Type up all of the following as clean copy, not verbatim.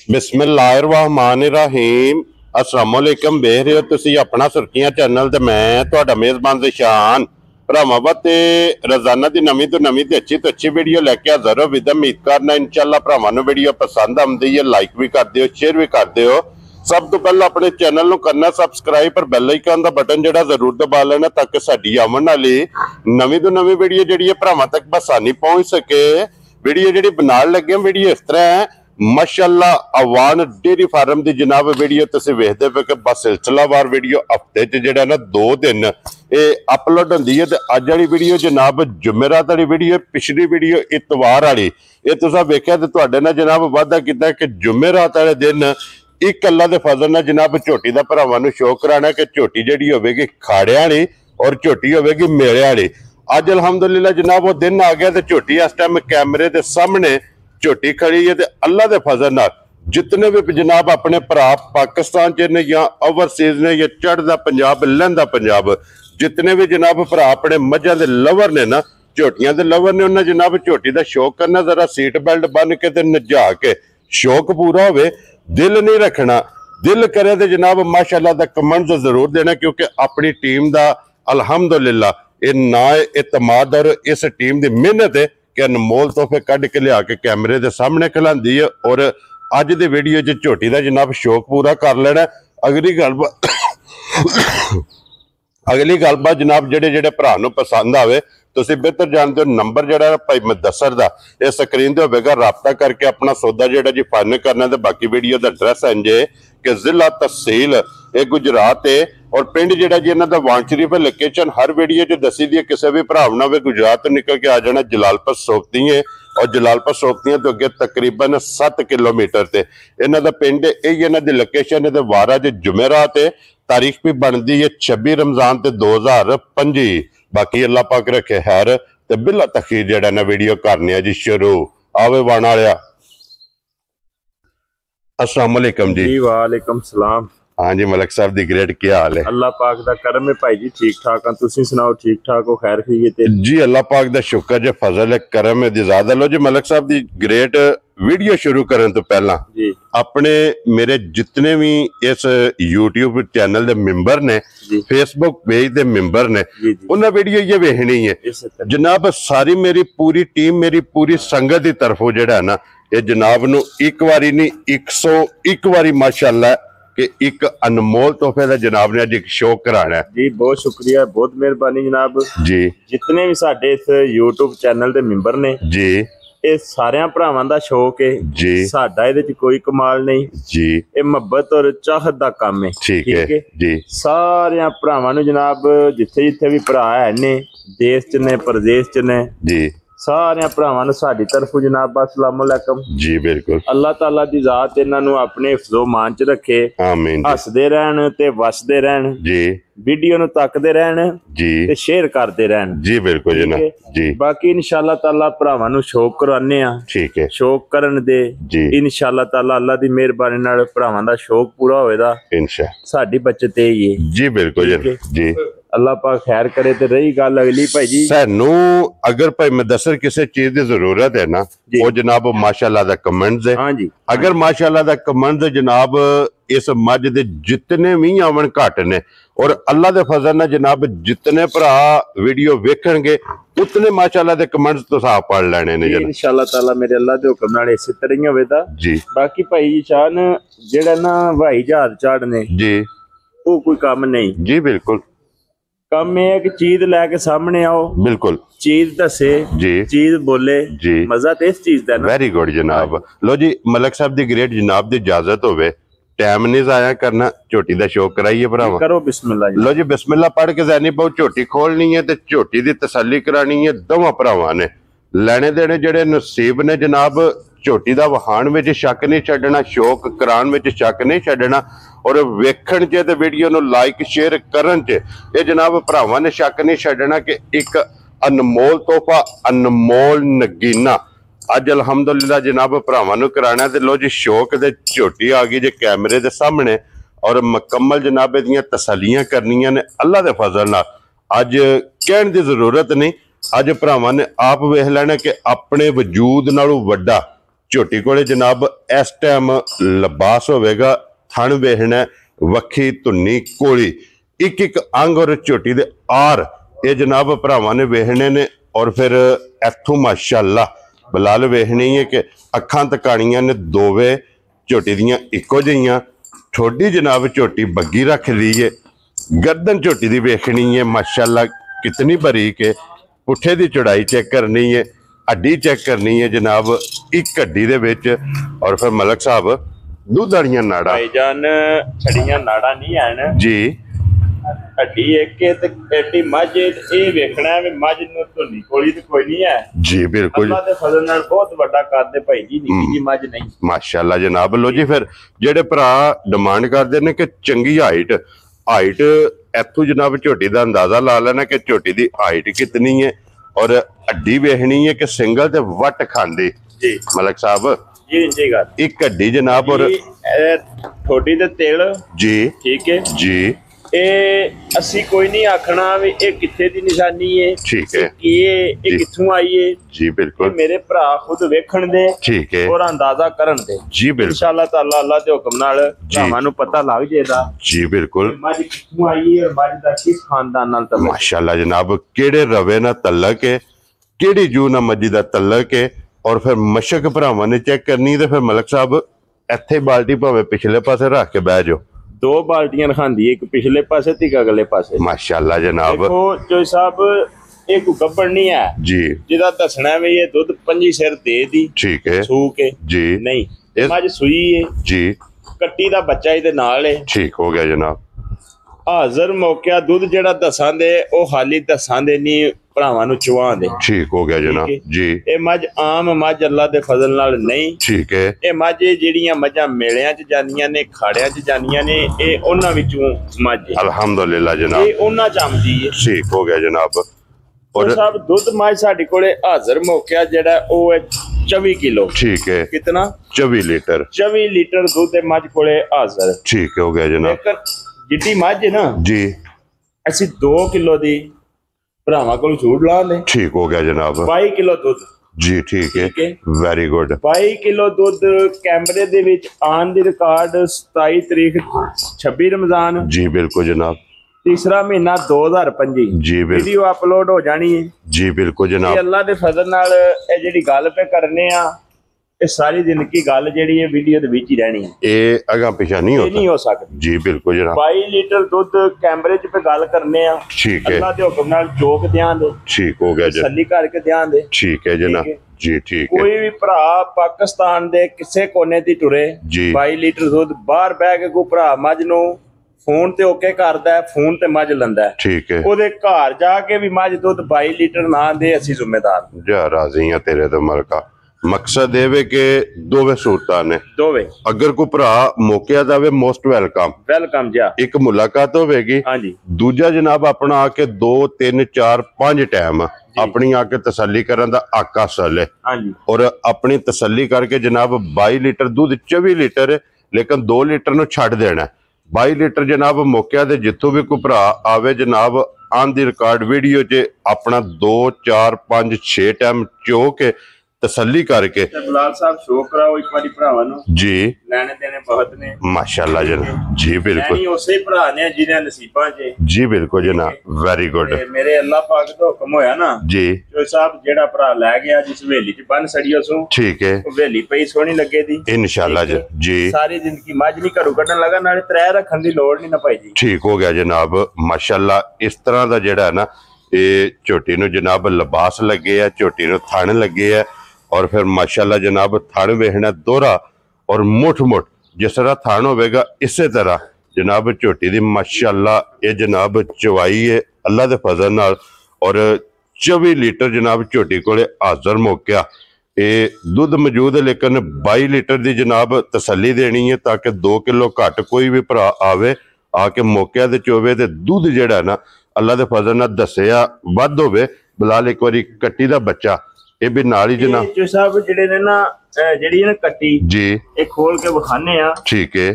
बिस्मिल्लाहिर्रहमानिर्रहीम अस्सलाम वालेकुम। देख रहे हो तुसी अपना सुर्खियां चैनल ते मैं तुहाडा मेज़बान ज़िशान भरावां ते रोजाना की नवीं तो नवीं ते अच्छी वीडियो लैके हाज़र हो। विद उम्मीद करना इंशाअल्लाह भरावां नूं वीडियो पसंद आउंदी है, लाइक भी कर दिओ, शेयर भी कर दिओ। सब तो पहले अपने चैनल नूं करना सबसक्राइब पर बैल आइकन दा बटन जिहड़ा जरूर दबा लेना ताकि साडी आउण वाली नवीं तो नवीं वीडियो जिहड़ी है भरावां तक बसानी पहुंच सके। वीडियो जिहड़ी बनाण लगे वीडियो इस तरह है माशाअल्लाह अवान डेयरी फार्म की जनाब वीडियो तुसीं वेखदे पे कि बस सिलसिलावार वीडियो हफ्ते च जिहड़ा ना 2 दिन अपलोड होंदी है। ते अज वाली वीडियो जनाब जुमेरात वाली वीडियो, पिछली वीडियो इतवार वाली। ये तुसीं वेख्या ते तुहाडे नाल जनाब वादा कीता कि जुमेरात वाले दिन एक अल्लाह दे फजल नाल जनाब झोटी दा भरावां नूं शो कराना कि झोटी जिहड़ी होवेगी खाड़ियां वाली और झोटी होवेगी मेले वाली। अज अलहमदुलिल्लाह जनाब वो दिन आ गया ते झोटी इस टाइम कैमरे के सामने झोटी खड़ी है। अल्लाह के फजल नाल जितने भी जनाब अपने भरा पाकिस्तान च ने या ओवरसीज ने या चढ़दा पंजाब लहंदा पंजाब जितने भी जनाब भरा अपने मझां दे लवर ने ना झोटियां दे लवर ने उन्हें जनाब झोटी का शौक करना, जरा सीट बेल्ट बन के ते नजा के शौक पूरा होवे। दिल नहीं रखना, दिल करे तो जनाब माशाअल्लाह दा कमेंट जरूर देना क्योंकि अपनी टीम का अलहमदुलिल्लाह ये ना एतमाद और इस टीम की मेहनत है कि अनमोल तोहफे कढ़ के लिया के कैमरे के सामने खिलांदी है। और अज दे वीडियो च झोटी का जनाब शौक पूरा कर लेना। अगली गलबात जनाब जेडे जेडे भरा नूं पसंद आवे तुसीं बेहतर जानते हो नंबर जिहड़ा भाई मुदस्सर दा इस स्क्रीन ते होवेगा, राबता करके अपना सौदा जिहड़ा जी फाइनल करना। ते बाकी वीडियो दा एड्रैस इंज है कि जिला तहसील ये गुजरात है और पिंड जिहड़ा जी इन्हां दा वाण शरीफ है। लोकेशन हर वीडियो च दसी दी है, किसी भी भरा ना गुजरात तो निकल के आ जाना जलालपुर सोकती है और जलालपुर सोकतियां तो अगे तकरीबन 7 किलोमीटर से इन्हां दा पिंड यही इन्हां दी लोकेशन है। वारा ज जुमेरात है, तारीख भी बनती है 26 रमजान ते 2025। बाकी अल्लाह पाक रखे खैर ते बिला तखीर जिहड़ा ना वीडियो करने जी शुरू आवे वाण वालिया। अस्सलाम वालेकुम जी। वालेकुम सलाम। हाँ जी मलक साहब दी ग्रेट क्या हाल है? अल्लाह पाक दा करम है भाई जी, ठीक ठाक हां, तुसीं सुनाओ ठीक ठाक हो? खैर खैरियत है जी, अल्लाह पाक दा शुक्र जे फजल है करम है दी ज़्यादा। लो जी मलक साहब दी ग्रेट वीडियो शुरू करन तो पहला जी अपने मेरे जितने भी इस यूट्यूब चैनल दे मेंबर ने, फेसबुक पेज दे मेंबर ने, उन्हें वीडियो ये वेखनी है जनाब। सारी मेरी पूरी टीम मेरी पूरी संगत की तरफों जेड़ा है ना ये जनाब नूं एक बारी नहीं 101 बारी माशाअल्लाह कि एक अनमोल तोहफे का जनाब ने अज एक शौक कराना है जी। बहुत शुक्रिया, बहुत मेहरबानी जनाब जी। जितने भी साडे इस यूट्यूब चैनल दे मेंबर ने जी, ये सारे भरावां दा शौक है जी। साडा इहदे च कोई कमाल नहीं जी, ये मुहब्बत और चाहत दा काम है। ठीक है जी। सारे भरावां नूं जनाब जिथे जिथे भी भरा है ने देश च ने प्रदेश च ने जी, सारे भरावां नूं साडी तरफों जनाब अस्सलाम वालेकुम जी। बिल्कुल अल्लाह ताला दी जात इन्हां नूं अपने हिफ्ज़ो मान च रखे, आमीन। हसदे रहन ते वसदे रहन जी, वीडियो नूं तकदे रहन जी ते शेयर करदे रहन जी। बिल्कुल जनाब जी। बाकी इंशाअल्लाह ताला भरावां नूं शौक करवाने आ, ठीक है, शौक करन दे जी। इंशाअल्लाह ताला अल्लाह दी मेहरबानी नाल भरावां दा शौक पूरा होएगा इंशाअल्लाह। साडी बचत यही है जी। बिल्कुल जी। अल्लाह पाक खैर करे। ते रही गल अगली भाई जी, सानू अगर भाई मुदस्सर किसी चीज की जरूरत है ना वो जनाब माशाअल्लाह दा कमेंट्स है। हाँ जी। अगर माशाअल्लाह दा कमेंट्स जनाब इस मझ दे जितने भी आवन घट ने और अल्लाह दे फजल नाल जनाब जितने भरा वीडियो वेखणगे उतने माशाअल्लाह दे कमेंट्स तुस आप पढ़ लेने ने जनाब इंशाअल्लाह ताला मेरे अल्लाह दे हुक्म नाल इस तरह ही होवेगा जी। बाकी भाई जी शान जेड़ा ना हवाई जहाज चढ़ने जी वो कोई काम नहीं जी। बिल्कुल काम है कि चीज लैके सामने आओ, बिल्कुल चीज दसे जी, चीज बोले जी, मजा तो इस चीज दा ना। वेरी गुड जनाब। लो जी मलक साहब दी ग्रेट जनाब दी इजाजत होवे, टाइम नहीं जाया करना, झोटी दा शौक कराइए भरावा। करो बिस्मिल्लाह। लो जी बिस्मिल्लाह पढ़ के जैनी बहुत झोटी खोलनी है ते झोटी दी तसल्ली करानी है। दोवां भरावां ने लेने देने जेडे नसीब ने जनाब झोटी दा वहाण विच शक नहीं छड्डना, शौक कराण विच शक नहीं छड्डना और वेखण च ते वीडियो नूं लाइक शेयर करन च ये जनाब भरावां ने शक नहीं छड्डना कि एक अनमोल तोहफा अनमोल नगीना अज अलहमदुलिल्लाह जनाब भरावां नूं कराना। ते लो जी शौक दे झोटी आ गई जे कैमरे दे सामने और मुकम्मल जनाब इहदियां तसल्लियां करनियां ने अल्लाह दे फजल नाल। अज कहण दी जरूरत नहीं, अज भरावां ने आप वेख लेना कि अपने वजूद नालों वड्डा ਝੋਟੀ ਕੋਲੇ ਜਨਾਬ ਇਸ ਟਾਈਮ ਲਿਬਾਸ ਹੋਵੇਗਾ, ਥਣ ਵੇਖਣਾ, ਵੱਖੀ ਧੁੰਨੀ ਕੋਲੀ, ਇੱਕ ਇੱਕ ਅੰਗ ਔਰ ਝੋਟੀ ਦੇ ਆਰ ਇਹ ਜਨਾਬ ਭਰਾਵਾਂ ਨੇ ਵੇਖਣੇ ਨੇ। ਔਰ ਫਿਰ ਇੱਥੋਂ ਮਾਸ਼ਾਅੱਲਾ ਬਲਾਲ ਵੇਖਣੀ ਹੈ ਕਿ ਅੱਖਾਂ ਤਕਾਣੀਆਂ ਨੇ ਦੋਵੇਂ ਝੋਟੀ ਦੀਆਂ ਇੱਕੋ ਜਿਹੀਆਂ। ਠੋਡੀ ਜਨਾਬ ਝੋਟੀ ਬੱਗੀ ਰੱਖ ਲਈ ਹੈ, ਗਰਦਨ ਝੋਟੀ ਦੀ ਵੇਖਣੀ ਹੈ ਮਾਸ਼ਾਅੱਲਾ ਕਿਤਨੀ ਬਰੀਕ ਹੈ। ਪੁੱਠੇ ਦੀ ਚੌੜਾਈ ਚੈੱਕ ਕਰਨੀ ਹੈ, ਹੱਡੀ ਚੈੱਕ ਕਰਨੀ ਹੈ ਜਨਾਬ ਇੱਕ ਹੱਡੀ ਦੇ ਵਿੱਚ। ਔਰ ਫਿਰ ਮਲਕ ਸਾਹਿਬ ਦੁੱਧ ਵਾਲੀਆਂ ਨਾੜਾਂ ਭਾਈਜਾਨ ਛੜੀਆਂ ਨਾੜਾਂ ਨਹੀਂ ਹਨ ਜੀ, ਹੱਡੀ ਇੱਕ ਤੇ ਐਡੀ ਮੱਝ ਇਹ ਵੇਖਣਾ ਵੀ ਮੱਝ ਨੂੰ ਧੁੰਨੀ ਕੋਲੀ ਤੇ ਕੋਈ ਨਹੀਂ ਹੈ ਜੀ ਬਿਲਕੁਲ। ਅੱਲਾਹ ਦੇ ਫਜ਼ਲ ਨਾਲ ਬਹੁਤ ਵੱਡਾ ਕਰਦੇ ਭਾਈ ਜੀ, ਨਿੱਕੀ ਜੀ ਮੱਝ ਨਹੀਂ ਮਾਸ਼ਾਅੱਲਾ ਜਨਾਬ। ਲੋ ਜੀ ਫਿਰ ਜਿਹੜੇ ਭਰਾ ਡਿਮਾਂਡ ਕਰਦੇ ਨੇ ਕਿ ਚੰਗੀ ਹਾਈਟ ਇੱਥੋਂ ਜਨਾਬ ਝੋਟੀ ਦਾ ਅੰਦਾਜ਼ਾ ਲਾ ਲੈਣਾ ਕਿ ਝੋਟੀ ਦੀ ਹਾਈਟ ਕਿਤਨੀ ਹੈ ਔਰ ਹੱਡੀ ਵੇਖਣੀ ਹੈ ਕਿ ਸਿੰਗਲ ਤੇ ਵੱਟ ਖਾਂਦੇ ਜੀ ਮਲਕ ਸਾਹਿਬ ਜੀ ਜੀ ਗੱਲ ਇੱਕ ਹੱਡੀ ਜਨਾਬ। ਔਰ ਥੋੜੀ ਤੇ ਤੇਲ ਜੀ ਠੀਕ ਹੈ ਜੀ, ਇਹ ਅਸੀਂ ਕੋਈ ਨਹੀਂ ਆਖਣਾ ਵੀ ਇਹ ਕਿੱਥੇ ਦੀ ਨਿਸ਼ਾਨੀ ਹੈ, ਠੀਕ ਹੈ, ਕੀ ਇਹ ਕਿੱਥੋਂ ਆਈ ਹੈ ਜੀ ਬਿਲਕੁਲ। ਮੇਰੇ ਭਰਾ ਖੁਦ ਵੇਖਣ ਦੇ ਠੀਕ ਹੈ ਔਰ ਅੰਦਾਜ਼ਾ ਕਰਨ ਦੇ ਜੀ ਬਿਲਕੁਲ। ਇਨਸ਼ਾਅੱਲਾ ਤਾਲਾ ਅੱਲਾਹ ਦੇ ਹੁਕਮ ਨਾਲ ਭਰਾਵਾਂ ਨੂੰ ਪਤਾ ਲੱਗ ਜਾਏਗਾ ਜੀ ਬਿਲਕੁਲ। ਮੱਝ ਕਿੱਥੋਂ ਆਈ ਹੈ, ਮੱਝ ਦਾ ਕਿਸ ਖਾਨਦਾਨ ਨਾਲ ਤਲਕ ਹੈ। ਮਾਸ਼ਾਅੱਲਾ ਜਨਾਬ ਕਿਹੜੇ ਰਵੇ ਨਾਲ ਤਲਕ ਹੈ, ਕਿਹੜੀ ਜੂ ਨਾਲ ਮੱਝ ਦਾ ਤਲਕ ਹੈ। ਔਰ ਫਿਰ ਮਸ਼ਕ ਭਰਾਵਾਂ ਨੇ ਚੈੱਕ ਕਰਨੀ ਤੇ ਫਿਰ ਮਲਕ ਸਾਹਿਬ ਇੱਥੇ ਬਾਲਟੀ ਭਾਵੇਂ ਪਿਛਲੇ ਪਾਸੇ ਰੱਖ ਕੇ ਬਹਿ ਜਾਓ। ਦੋ ਬਾਲਟੀਆਂ ਰਖਾਂਦੀ, ਇੱਕ ਪਿਛਲੇ ਪਾਸੇ ਤੇ ਇੱਕ ਅਗਲੇ ਪਾਸੇ। ਮਾਸ਼ਾਅੱਲਾ ਜਨਾਬ। ਦੇਖੋ ਜੋ ਸਾਹਿਬ ਇਹ ਕੋਈ ਗੱਬੜ ਨਹੀਂ ਹੈ ਜੀ, ਜਿਹਦਾ ਦੱਸਣਾ ਵੀ ਇਹ ਦੁੱਧ 5 ਸਿਰ ਦੇ ਦੀ ਠੀਕ ਹੈ ਸੂ ਕੇ ਜੀ, ਨਹੀਂ ਮੱਝ ਸੂਈ ਹੈ ਜੀ, ਕੱਟੀ ਦਾ ਬੱਚਾ ਇਹਦੇ ਨਾਲ ਹੈ, ਠੀਕ ਹੋ ਗਿਆ ਜਨਾਬ। ਹਾਜ਼ਰ ਮੌਕਿਆ ਦੁੱਧ ਜਿਹੜਾ ਦੱਸਾਂ ਦੇ ਉਹ ਹਾਲੀ ਦੱਸਾਂ ਦੇ ਨਹੀਂ ਭਰਾਵਾਂ ਨੂੰ ਚੁਆਂ ਦੇ, ਠੀਕ ਹੋ ਗਿਆ ਜਨਾਬ ਜੀ। ਇਹ ਮੱਝ ਆਮ ਮੱਝ ਅੱਲਾ ਦੇ ਫਜ਼ਲ ਨਾਲ ਨਹੀਂ, ਠੀਕ ਹੈ। ਇਹ ਮੱਝ ਜਿਹੜੀਆਂ ਮੱਝਾਂ ਮੇਲਿਆਂ 'ਚ ਜਾਂਦੀਆਂ ਨੇ, ਖਾੜਿਆਂ 'ਚ ਜਾਂਦੀਆਂ ਨੇ, ਇਹ ਉਹਨਾਂ ਵਿੱਚੋਂ ਮੱਝ ਹੈ ਅਲਹਮਦੁਲਿਲਾ ਜਨਾਬ, ਇਹ ਉਹਨਾਂ 'ਚ ਆਉਂਦੀ ਹੈ। ਠੀਕ ਹੋ ਗਿਆ ਜਨਾਬ। ਔਰ ਸਾਹਿਬ ਦੁੱਧ ਮੱਝ ਸਾਡੇ ਕੋਲੇ ਹਾਜ਼ਰ ਮੌਕਿਆ ਜਿਹੜਾ ਉਹ ਹੈ 24 ਕਿਲੋ, ਠੀਕ ਹੈ। ਕਿਤਨਾ 24 ਲੀਟਰ 24 ਲੀਟਰ ਦੁੱਧ ਦੇ ਮੱਝ ਕੋਲੇ ਹਾਜ਼ਰ, ਠੀਕ ਹੋ ਗਿਆ ਜਨਾਬ ਲੇਕਿਨ ਜਿੱਡੀ ਮੱਝ ਹੈ ਨਾ ਜੀ, ਅਸੀਂ 2 ਕਿਲੋ ਦੀ ਭਰਾਵਾਂ ਕੋਲ ਛੂਟ ਲਾ ਲੈ, ਠੀਕ ਹੋ ਗਿਆ ਜਨਾਬ 22 ਕਿਲੋ ਦੁੱਧ ਜੀ, ਠੀਕ ਹੈ, ਵੈਰੀ ਗੁੱਡ। 22 ਕਿਲੋ ਦੁੱਧ ਕੈਮਰੇ ਦੇ ਵਿੱਚ ਆਨ ਦੀ ਰਿਕਾਰਡ 27 ਤਰੀਕ 26 ਰਮਜ਼ਾਨ ਜੀ ਬਿਲਕੁਲ ਜਨਾਬ, ਤੀਸਰਾ ਮਹੀਨਾ 2025 ਜੀ ਬਿਲਕੁਲ ਵੀਡੀਓ ਅਪਲੋਡ ਹੋ ਜਾਣੀ ਹੈ ਜੀ ਬਿਲकुल ਇਹ जनाब। ਅੱਲਾ ਦੇ ਫਜ਼ਲ ਨਾਲ ਇਹ ਜਿਹੜੀ ਗੱਲ ਪੇ ਕਰਨੇ ਆ ਇਹ ਸਾਰੀ ਜ਼ਿੰਦਗੀ ਗੱਲ ਜਿਹੜੀ ਹੈ ਵੀਡੀਓ ਦੇ ਵਿੱਚ ਹੀ ਰਹਿਣੀ ਹੈ, ਇਹ ਅਗਾ ਪਿਛਾ ਨਹੀਂ ਇਹ ਨਹੀਂ ਹੋता ਹੋ ਸਕਦੀ। जी बिल्कुल जनाब, 22 ਲੀਟਰ ਦੁੱਧ ਕੈਮਰੇ 'ਚ ਪੇ ਗੱਲ ਕਰਨੇ ਆ, ठीक है, ਅੱਲਾ ਦੇ ਹੁਕਮ ਨਾਲ ਚੋਕ ਦਿਆਂ ਦੇ, ठीक हो गया जनाब, ਤਸੱਲੀ ਕਰਕੇ ਦਿਆਂ ਦੇ। ठीक है जनाब ठीक जी, ठीक है ਕੋਈ ਵੀ ਭਰਾ ਪਾਕਿਸਤਾਨ ਦੇ ਕਿਸੇ ਕੋਨੇ ਦੀ ਟੁਰੇ ਜੀ। 22 ਲੀਟਰ ਦੁੱਧ ਬਾਹਰ ਬਹਿ ਕੇ ਕੋਈ ਭਰਾ ਮੱਝ ਨੂੰ ਫੋਨ ਤੇ ਓਕੇ ਕਰਦਾ ਹੈ, ਫੋਨ ਤੇ ਮੱਝ ਲੈਂਦਾ ਹੈ, ठीक है। ਉਹਦੇ ਘਰ ਜਾ ਕੇ ਵੀ ਮੱਝ ਦੁੱਧ 22 ਲੀਟਰ ਨਾ ਦੇ ਅਸੀਂ ਜ਼ਿੰਮੇਦਾਰ जा राजी हैं तेरे तो मलका। मकसद ये वे कि दोवे सूरतां ने, ਦੋਵੇਂ। अगर कोई भरा मौके जावे मोस्ट वेलकम, ਵੈਲਕਮ ਜੀ। एक मुलाकात होगी, ਹਾਂਜੀ दूजा जनाब अपना आके 2 3 4 5 टाइम अपनी आके तसल्ली करन दा हक हासिल है। ਹਾਂਜੀ और अपनी तसल्ली करके जनाब 22 लीटर दूध 24 लीटर है, लेकिन 2 लीटर नु छड़ देना है। 22 लीटर जनाब मौके दे जिथों भी कोई भरा आवे जनाब ऑन दी रिकॉर्ड वीडियो च अपना 2 4 5 6 टाइम चो के तसल्ली करके ਤੇ ਬਲਾਲ ਸਾਹਿਬ ਸ਼ੋਅ ਕਰਾਓ ਇੱਕ ਵਾਰੀ ਭਰਾਵਾਂ ਨੂੰ, जी ਲੈਣੇ ਦੇਣੇ ਬਹੁਤ ਨੇ, माशाल्लाह जनाब जी बिल्कुल ਲੈਣੀ ਉਸੇ ਭਰਾ ਨੇ ਜਿਹਦੇ ਨਸੀਬਾਂ 'ਚ। जी बिल्कुल जनाब वेरी गुड ਤੇ ਮੇਰੇ ਅੱਲਾਹ ਪਾਕ ਦਾ ਹੁਕਮ ਹੋਇਆ ਨਾ जी, ਜੋ ਸਾਹਿਬ ਜਿਹੜਾ ਭਰਾ ਲੈ ਗਿਆ ਜਿਸ ਹਵੇਲੀ 'ਚ ਬੰਨ ਸੜੀਓ ਸੂ ठीक है ਉਹ ਹਵੇਲੀ ਪਈ ਸੋਹਣੀ ਲੱਗੇ ਦੀ, इंशाल्लाह जी ਸਾਰੀ ਜ਼ਿੰਦਗੀ ਮੱਝ ਨਹੀਂ ਘਰੋਂ ਕੱਢਣ ਲੱਗਾ, ਨਾਲੇ ਤਰੇ ਰੱਖਣ ਦੀ ਲੋੜ ਨਹੀਂ ਨਾ ਭਾਈ ਜੀ। ठीक हो गया जनाब माशाल्लाह। इस तरह का जिहड़ा है ना ये झोटी नूं जनाब लिबास लगे है, झोटी नूं थण लगे है और फिर माशाल्लाह जनाब थण वेखना दोहरा और मुठ मुठ जिस तरह थण होगा इसे तरह जनाब झोटी दी माशाल्लाह ये जनाब चवाई है अल्लाह दे फजल नाल। और 24 लीटर जनाब झोटी कोले हाजर मौका ये दुध मौजूद है, लेकिन 22 लीटर की जनाब तसल्ली देनी है ताकि 2 किलो घट कोई भी भरा आवे आके मौके दे चोवे ते दुध जिहड़ा ना अल्लाह दे फजल नाल दस्सिया वध होवे। बिलाल एक बारी कट्टी दा बच्चा ये भी नाल ही जनाब ਜੋ ਸਾਹਿਬ ਜਿਹੜੇ ਨੇ ਨਾ ਜਿਹੜੀ ਨਾ ਕੱਟੀ जी, ਇਹ ਖੋਲ ਕੇ ਵਿਖਾਣੇ ਆ, ठीक है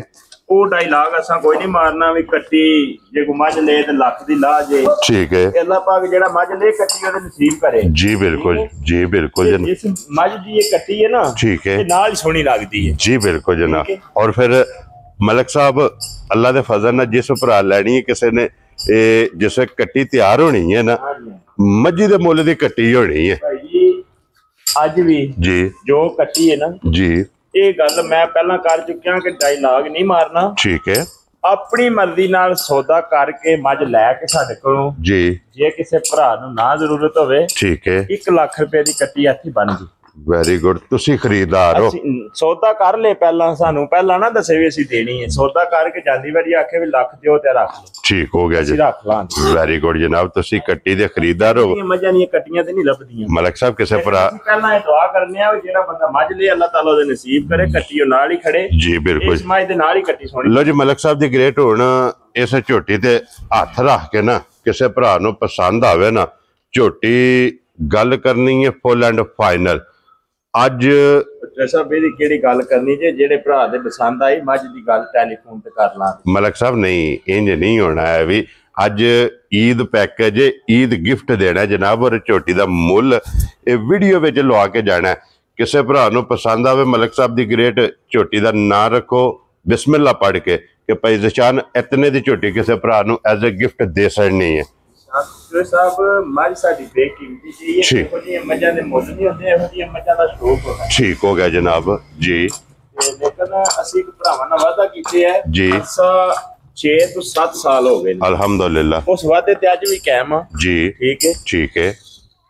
ਉਹ ਡਾਇਲਾਗ ਅਸਾਂ ਕੋਈ ਨਹੀਂ ਮਾਰਨਾ ਵੀ ਕੱਟੀ ਜੇ ਕੋ ਮੱਝ ਲੈ ਤੇ ਲੱਖ ਦੀ ਲਾ ਜੇ। ਠੀਕ ਹੈ। ਅੱਲਾਹ ਪਾਕ ਜਿਹੜਾ ਮੱਝ ਲੈ ਕੱਟੀ ਉਹਦੇ ਨਸੀਬ ਕਰੇ। ਜੀ ਬਿਲकुल जी बिल्कुल। ਜਿਸ ਮੱਝ ਦੀ ਇਹ ਕੱਟੀ ਹੈ ਨਾ ठीक है, ਨਾਲ ਹੀ ਸੋਹਣੀ ਲੱਗਦੀ ਹੈ। जी बिल्कुल जनाब। और फिर मलिक साहब अल्लाह दे फजल नाल जिस भरा लैनी है किसी ने जिस कट्टी तैयार होनी है ना मज्जी दे मुੱਲ ਦੀ ਕੱਟੀ होनी है ਭਾਈ ਜੀ ਅੱਜ ਵੀ जी ਜੋ ਕੱਟੀ ਹੈ ਨਾ जी ਇਹ ਗੱਲ ਮੈਂ ਪਹਿਲਾਂ ਕਰ ਚੁੱਕਿਆ ਕਿ ਡਾਇਲਾਗ ਨਹੀਂ ਮਾਰਨਾ। ठीक है ਆਪਣੀ ਮਰਜ਼ੀ ਨਾਲ ਸੌਦਾ ਕਰਕੇ ਮੱਝ ਲੈ ਕੇ ਸਾਡੇ ਕੋਲੋਂ जी ਜੇ ਕਿਸੇ ਭਰਾ ਨੂੰ ਨਾ ਜ਼ਰੂਰਤ ਹੋਵੇ ठीक है 1 ਲੱਖ ਰੁਪਏ ਦੀ ਕੱਟੀ ਇੱਥੇ ਬਣ ਗਈ। Very good. ਤੁਸੀਂ ਖਰੀਦਦਾਰ ਹੋ। ਸੌਦਾ ਕਰ ਲੈ ਪਹਿਲਾਂ ਸਾਨੂੰ ਪਹਿਲਾਂ ਨਾ ਦੱਸੇ ਵੀ ਅਸੀਂ ਦੇਣੀ ਹੈ। ਸੌਦਾ ਕਰਕੇ ਜਾਂਦੀ ਵਾਰੀ ਆਖੇ ਵੀ ਲੱਖ ਦਿਓ ਤੇ ਰੱਖ ਲਓ। ਠੀਕ ਹੋ ਗਿਆ ਜੀ। ਰੱਖ ਲਾਂਗੇ। ਵੈਰੀ ਗੁੱਡ ਜਨਾਬ। ਤੁਸੀਂ ਕੱਟੀ ਦੇ ਖਰੀਦਦਾਰ ਹੋ। ਮੱਝਾਂ ਦੀਆਂ ਕੱਟੀਆਂ ਤੇ ਨਹੀਂ ਲੱਭਦੀਆਂ। ਮਲਕ ਸਾਹਿਬ ਕਿਸੇ ਭਰਾ ਪਹਿਲਾਂ ਇਹ ਦੁਆ ਕਰਨੇ ਆ ਜਿਹੜਾ ਬੰਦਾ ਮੱਝ ਲੈ ਅੱਲਾਹ ਤਾਲਾ ਉਹਦੇ ਨਸੀਬ ਕਰੇ ਕੱਟੀ ਉਹ ਨਾਲ ਹੀ ਖੜੇ। ਜੀ ਬਿਲਕੁਲ। ਇਸ ਮੱਝ ਦੇ ਨਾਲ ਹੀ ਕੱਟੀ ਸੋਹਣੀ। ਲੋ ਜੀ ਮਲਕ ਸਾਹਿਬ ਦੀ ਗ੍ਰੇਟ ਹੁਣ ਇਸ ਝੋਟੀ ਤੇ ਹੱਥ ਰੱਖ ਕੇ ਨਾ ਕਿਸੇ ਭਰਾ ਨੂੰ ਪਸੰਦ ਆਵੇ ਨਾ ਝੋਟੀ ਗੱਲ ਕਰਨੀ ਹੈ ਫੁੱਲ ਐਂਡ ਫਾਈਨਲ। ਅੱਜ ਐਸਾ ਬੇਰੀ ਕਿਹੜੀ ਗੱਲ ਕਰਨੀ ਜੇ ਜਿਹੜੇ ਭਰਾ ਦੇ ਪਸੰਦ ਆਈ ਮੱਝ ਦੀ ਗੱਲ ਟੈਲੀਫੋਨ ਤੇ ਕਰ ਲਾਂਗੇ। ਮਲਕ ਸਾਹਿਬ ਨਹੀਂ ਇੰਜ ਨਹੀਂ ਹੋਣਾ ਹੈ ਵੀ ਅੱਜ ਈਦ ਪੈਕੇਜ ਈਦ ਗਿਫਟ ਦੇਣਾ ਜਨਾਬ ਔਰ ਝੋਟੀ ਦਾ ਮੁੱਲ ਇਹ ਵੀਡੀਓ ਵਿੱਚ ਲਵਾ ਕੇ ਜਾਣਾ। ਕਿਸੇ ਭਰਾ ਨੂੰ ਪਸੰਦ ਆਵੇ ਮਲਕ ਸਾਹਿਬ ਦੀ ਗ੍ਰੇਟ ਝੋਟੀ ਦਾ ਨਾਂ ਰੱਖੋ ਬਿਸਮਿਲ੍ਲਾ ਪੜ੍ਹ ਕੇ ਕਿ ਭਾਈ ਜ਼ਸ਼ਾਨ ਇਤਨੇ ਦੀ ਝੋਟੀ ਕਿਸੇ ਭਰਾ ਨੂੰ ਐਜ਼ ਅ ਗਿਫਟ ਦੇ ਸਕਣੀ ਹੈ। ਸਾਹਿਬ ਮੱਝ ਸਾਡੀ ਬੇਕੀਮਤੀ ਚੀਜ਼ ਹੈ। ਇਹੋ ਜਿਹੀਆਂ ਮੱਝਾਂ ਦੇ ਮੁੱਲ ਨਹੀਂ ਹੁੰਦੇ ਇਹੋ ਜਿਹੀਆਂ ਮੱਝਾਂ ਦਾ ਸ਼ੌਕ ਹੁੰਦਾ। ਠੀਕ ਹੋ ਗਿਆ ਜਨਾਬ ਜੀ। ਲੇਕਿਨ ਅਸੀਂ ਇੱਕ ਭਰਾਵਾਂ ਨਾਲ ਵਾਅਦਾ ਕੀਤੇ ਹੈ ਜੀ 6 ਤੋਂ 7 ਸਾਲ ਹੋ ਗਏ ਨੇ ਅਲਹਮਦੁਲਿਲਾ। ਉਸ ਵਾਅਦੇ ਤੇ ਅੱਜ ਵੀ ਕਾਇਮ ਆ ਜੀ। ਠੀਕ ਹੈ ਠੀਕ ਹੈ।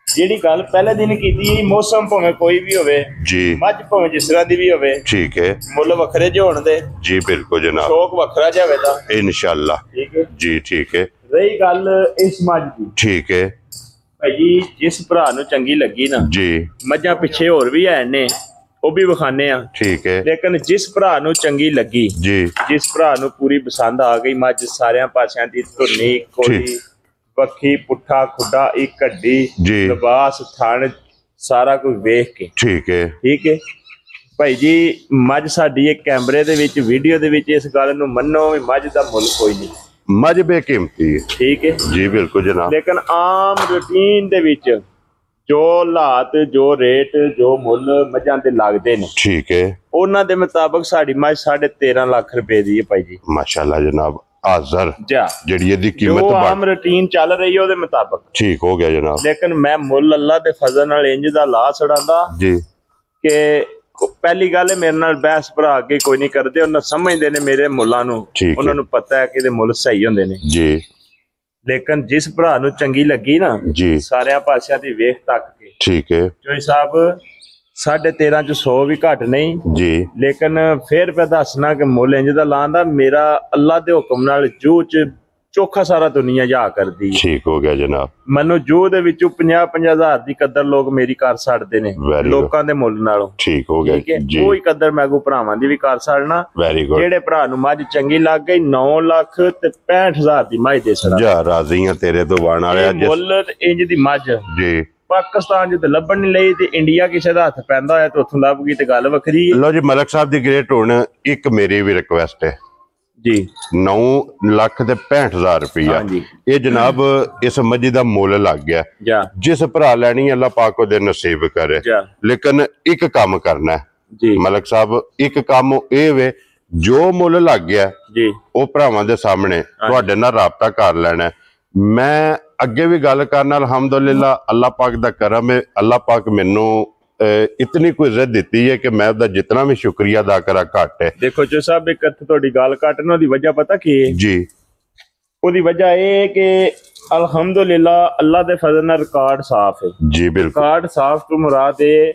ਜਿਹੜੀ ਗੱਲ ਪਹਿਲੇ ਦਿਨ ਕੀਤੀ ਮੌਸਮ ਭਾਵੇਂ ਕੋਈ ਵੀ ਹੋਵੇ ਜੀ ਮੱਝ ਭਾਵੇਂ ਜਿਸ ਤਰ੍ਹਾਂ ਦੀ ਵੀ ਹੋਵੇ ਠੀਕ ਹੈ ਮੁੱਲ ਵੱਖਰੇ ਜਿਹੇ ਹੋਣ ਦੇ। ਜੀ ਬਿਲਕੁਲ ਜਨਾਬ। ਸ਼ੌਕ ਵੱਖਰਾ ਜਿਹਾ ਹੋਵੇ ਤਾਂ ਇਨਸ਼ਾਅੱਲਾ। ਠੀਕ ਹੈ ਜੀ ਠੀਕ ਹੈ। ਰਹੀ ਗੱਲ ਇਸ ਮੱਝ ਦੀ ਠੀਕ ਹੈ ਭਾਈ ਜਿਸ ਭਰਾ ਨੂੰ ਚੰਗੀ ਲੱਗੀ ਨਾ ਜੀ ਮੱਝਾਂ ਪਿੱਛੇ ਹੋਰ ਵੀ ਹੈ ਨੇ ਉਹ ਵੀ ਵਿਖਾਣੇ ਆ। ਠੀਕ ਹੈ। ਲੇਕਿਨ ਜਿਸ ਭਰਾ ਨੂੰ ਚੰਗੀ ਲੱਗੀ ਜੀ ਜਿਸ ਭਰਾ ਨੂੰ ਪੂਰੀ ਪਸੰਦ ਆ ਗਈ ਮੱਝ ਸਾਰਿਆਂ ਪਾਸਿਆਂ ਦੀ ਧੁੰਨੀ ਕੋਈ ਪੱਖੀ ਪੁੱਠਾ ਖੁੱਡਾ ਇੱਕ ਹੱਡੀ ਲਿਬਾਸ ਥਣ ਸਾਰਾ ਕੁਝ ਵੇਖ ਕੇ ਠੀਕ ਹੈ ਠੀਕ ਹੈ ਭਾਈ ਜੀ ਮੱਝ ਸਾਡੀ ਇੱਕ ਕੈਮਰੇ ਦੇ ਵਿੱਚ ਵੀਡੀਓ ਦੇ ਵਿੱਚ ਇਸ ਗੱਲ ਨੂੰ ਮੰਨੋ ਵੀ ਮੱਝ ਦਾ ਮੁੱਲ ਕੋਈ ਨਹੀਂ। ਮੱਝ ਬੇਕੀਮਤੀ ਹੈ। ਠੀਕ ਹੈ ਜੀ ਬਿਲਕੁਲ ਜਨਾਬ। ਲੇਕਿਨ ਆਮ ਰੂਟੀਨ ਦੇ ਵਿੱਚ ਜੋ ਹਾਲਾਤ ਜੋ ਰੇਟ ਜੋ ਮੁੱਲ ਮੱਝਾਂ ਦੇ ਲੱਗਦੇ ਨੇ ਠੀਕ ਹੈ ਉਹਨਾਂ ਦੇ ਮੁਤਾਬਕ ਸਾਡੀ ਮੱਝ 13.5 ਲੱਖ ਰੁਪਏ ਦੀ ਹੈ ਭਾਈ ਜੀ। ਮਾਸ਼ਾਅੱਲਾ ਜਨਾਬ। ਆਜ਼ਰ ਜਿਹੜੀ ਇਹਦੀ ਕੀਮਤ ਆਮ ਰੂਟੀਨ ਚੱਲ ਰਹੀ ਹੈ ਉਹਦੇ ਮੁਤਾਬਕ ਠੀਕ ਹੋ ਗਿਆ ਜਨਾਬ। ਲੇਕਿਨ ਮੈਂ ਮੁੱਲ ਅੱਲਾ ਦੇ ਫਜ਼ਲ ਨਾਲ ਇੰਜ ਦਾ ਲਾ ਛੜਾਂਦਾ ਜੀ ਕਿ ਪਹਿਲੀ ਗੱਲ ਹੈ ਮੇਰੇ ਨਾਲ ਬਹਿਸ ਭਰਾ ਕੇ ਕੋਈ ਨਹੀਂ ਕਰਦੇ। ਉਹਨਾਂ ਸਮਝਦੇ ਨੇ ਮੇਰੇ ਮੁੱਲਾਂ ਨੂੰ ਉਹਨਾਂ ਨੂੰ ਪਤਾ ਹੈ ਕਿ ਇਹਦੇ ਮੁੱਲ ਸਹੀ ਹੁੰਦੇ ਨੇ ਜੀ। ਲੇਕਿਨ ਜਿਸ ਭਰਾ ਨੂੰ ਚੰਗੀ ਲੱਗੀ ਨਾ ਜੀ ਸਾਰਿਆਂ ਪਾਸਿਆਂ ਦੀ ਵੇਖ ਤੱਕ ਕੇ ਠੀਕ ਹੈ ਜੋਈ ਸਾਹਿਬ 13.5 ਚ 100 ਵੀ ਘੱਟ ਨਹੀਂ ਜੀ। ਲੇਕਿਨ ਫਿਰ ਮੈਂ ਦੱਸਣਾ ਕਿ ਮੁੱਲ ਇੰਜ ਦਾ ਲਾਂਦਾ ਮੇਰਾ ਅੱਲਾ ਦੇ ਹੁਕਮ ਨਾਲ ਜੂ ਚ ਚੋਖਾ ਸਾਰਾ ਦੁਨੀਆ ਜਾ ਕਰਦੀ ਠੀਕ ਹੋ ਗਿਆ ਜਨਾਬ। ਮੈਨੂੰ ਜੂ ਦੇ ਵਿੱਚੋਂ 50-50 ਹਜ਼ਾਰ ਦੀ ਕਦਰ ਲੋਕ ਮੇਰੀ ਕਰ ਛੱਡਦੇ ਨੇ ਲੋਕਾਂ ਦੇ ਮੁੱਲ ਨਾਲੋਂ ਠੀਕ ਹੋ ਗਿਆ ਜੀ। ਕੋਈ ਕਦਰ ਮੈਂ ਕੋ ਭਰਾਵਾਂ ਦੀ ਵੀ ਕਰ ਛੱਡਣਾ। ਜਿਹੜੇ ਭਰਾ ਨੂੰ ਮੱਝ ਚੰਗੀ ਲੱਗ ਗਈ 9 ਲੱਖ ਤੇ 65 ਹਜ਼ਾਰ ਦੀ ਮੱਝ ਦੇ ਛੜਾ ਜਾ ਰਾਜ਼ੀਆਂ ਤੇਰੇ ਤੋਂ ਵਾਣ ਵਾਲਿਆ ਮੁੱਲ ਇੰਜ ਦੀ ਮੱਝ ਜੀ। ਪਾਕਿਸਤਾਨ ਚ ਲੱਭਣ ਨਹੀਂ ਲਈ ਤੇ ਇੰਡੀਆ ਕਿਸੇ ਦਾ ਹੱਥ ਪੈਂਦਾ ਹੋਇਆ ਤੇ ਉੱਥੋਂ ਲੱਭ ਗਈ ਤੇ ਗੱਲ ਵੱਖਰੀ ਹੈ। ਲੋ ਜੀ ਮਲਕ ਸਾਹਿਬ ਦੀ ਗ੍ਰੇਟ ਹੁਣ ਇੱਕ ਮੇਰੀ ਵੀ ਰਿਕੁਐਸਟ ਹੈ ਜੀ 9 ਲੱਖ ਤੇ 65 ਹਜ਼ਾਰ ਰੁਪਇਆ ਇਹ ਜਨਾਬ ਇਸ ਮੱਝ ਦਾ ਮੁੱਲ ਲੱਗ ਗਿਆ। ਜਿਸ ਭਰਾ ਲੈਣੀ ਅੱਲਾਹ ਪਾਕ ਉਹਦੇ ਨਸੀਬ ਕਰੇ। ਲੇਕਿਨ ਇੱਕ ਕੰਮ ਕਰਨਾ ਜੀ ਮਲਕ ਸਾਹਿਬ ਇੱਕ ਕੰਮ ਇਹ ਵੇ ਜੋ ਮੁੱਲ ਲੱਗ ਗਿਆ ਜੀ ਉਹ ਭਰਾਵਾਂ ਦੇ ਸਾਹਮਣੇ ਤੁਹਾਡੇ ਨਾਲ ਰਾਬਤਾ ਕਰ ਲੈਣਾ। ਮੈਂ ਅੱਗੇ ਵੀ ਗੱਲ ਕਰਨਾ ਅਲਹਮਦੁਲਿਲਾ ਅੱਲਾਹ ਪਾਕ ਦਾ ਕਰਮ ਹੈ। ਅੱਲਾਹ ਪਾਕ ਮੈਨੂੰ ਇਤਨੀ ਕੋਈ ਇੱਜ਼ਤ ਦਿੱਤੀ ਹੈ ਕਿ ਮੈਂ ਉਹਦਾ ਜਿਤਨਾ ਵੀ ਸ਼ੁਕਰੀਆ ਅਦਾ ਕਰਾਂ ਘੱਟ ਹੈ। ਦੇਖੋ ਜੋ ਸਾਹਿਬ ਇੱਕ ਤੁਹਾਡੀ ਗੱਲ ਕੱਟਣ ਉਹਦੀ ਵਜ੍ਹਾ ਪਤਾ ਕੀ ਹੈ ਜੀ। ਉਹਦੀ ਵਜ੍ਹਾ ਇਹ ਹੈ ਕਿ ਅਲਹਮਦੁਲਿਲਾ ਅੱਲਾਹ ਦੇ ਫਜ਼ਲ ਨਾਲ ਰਿਕਾਰਡ ਸਾਫ਼ ਹੈ ਜੀ। ਬਿਲਕੁਲ ਰਿਕਾਰਡ ਸਾਫ਼ ਤੋਂ ਮੁਰਾਦ ਇਹ